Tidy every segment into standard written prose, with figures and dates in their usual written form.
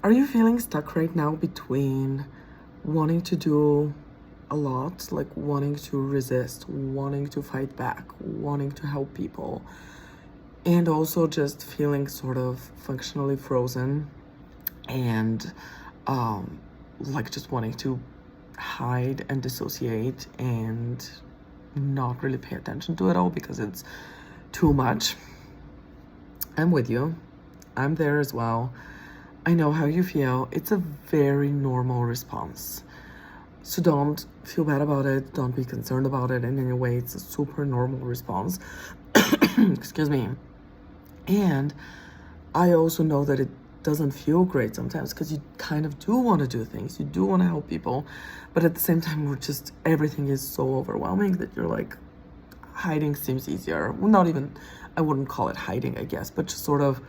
Are you feeling stuck right now between wanting to do a lot, like wanting to resist, wanting to fight back, wanting to help people, and also just feeling sort of functionally frozen and like just wanting to hide and dissociate and not really pay attention to it all because it's too much? I'm with you. I'm there as well. I know how you feel. It's a very normal response. So don't feel bad about it. Don't be concerned about it in any way. It's a super normal response. Excuse me. And I also know that it doesn't feel great sometimes because you kind of do want to do things. You do want to help people. But at the same time, everything is so overwhelming that you're like, hiding seems easier. Well, not even, I wouldn't call it hiding, I guess, but just sort of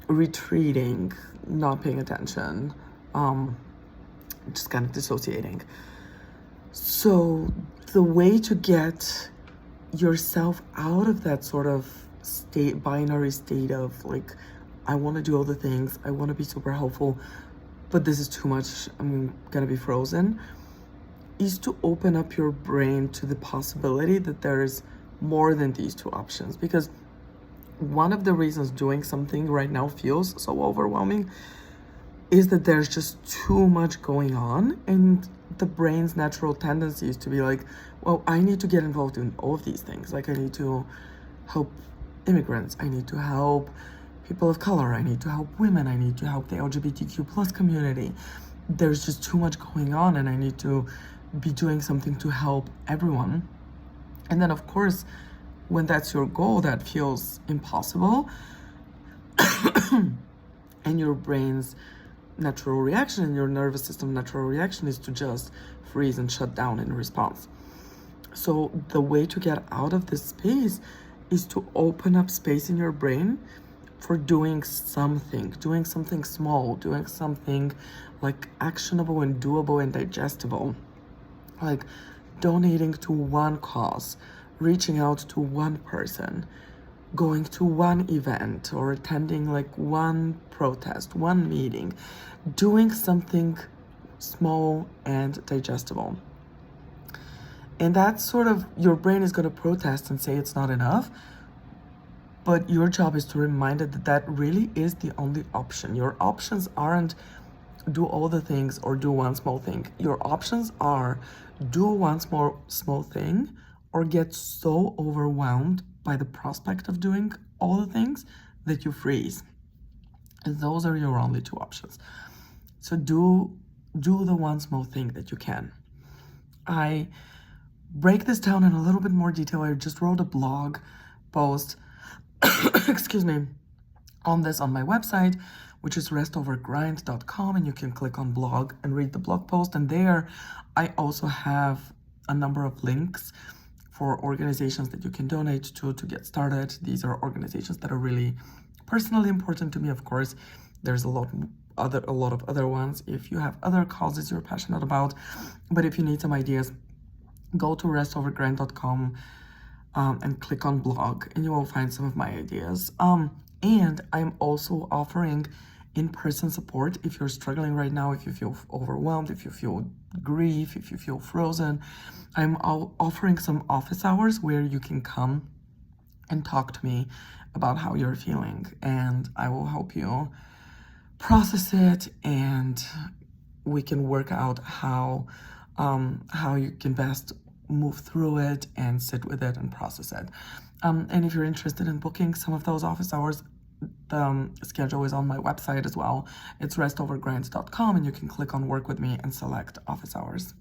retreating, not paying attention, just kind of dissociating. So the way to get yourself out of that sort of binary state of like, I want to do all the things, I want to be super helpful, but this is too much, I'm gonna be frozen, is to open up your brain to the possibility that there is more than these two options. Because one of the reasons doing something right now feels so overwhelming is that there's just too much going on, and the brain's natural tendency is to be like, well, I need to get involved in all of these things. Like, I need to help immigrants, I need to help people of color, I need to help women, I need to help the LGBTQ plus community. There's just too much going on, and I need to be doing something to help everyone. And then, of course, when that's your goal, that feels impossible. And your brain's natural reaction and your nervous system natural reaction is to just freeze and shut down in response. So the way to get out of this space is to open up space in your brain for doing something small, doing something like actionable and doable and digestible, like donating to one cause, reaching out to one person, going to one event, or attending like one protest, one meeting, doing something small and digestible. And that's sort of, your brain is going to protest and say it's not enough, but your job is to remind it that that really is the only option. Your options aren't do all the things or do one small thing. Your options are do one small thing or get so overwhelmed by the prospect of doing all the things that you freeze. And those are your only two options. So do the one small thing that you can. I break this down in a little bit more detail. I just wrote a blog post excuse me, on this on my website, which is restovergrind.com, and you can click on blog and read the blog post. And there I also have a number of links for organizations that you can donate to get started. These are organizations that are really personally important to me. Of course, there's a lot of other ones if you have other causes you're passionate about. But if you need some ideas, go to restovergrind.com and click on blog, and you will find some of my ideas. And I'm also offering in-person support if you're struggling right now, if you feel overwhelmed, if you feel grief, if you feel frozen. I'm offering some office hours where you can come and talk to me about how you're feeling, and I will help you process it, and we can work out how you can best move through it and sit with it and process it. And if you're interested in booking some of those office hours, the schedule is on my website as well. It's restovergrind.com, and you can click on work with me and select office hours.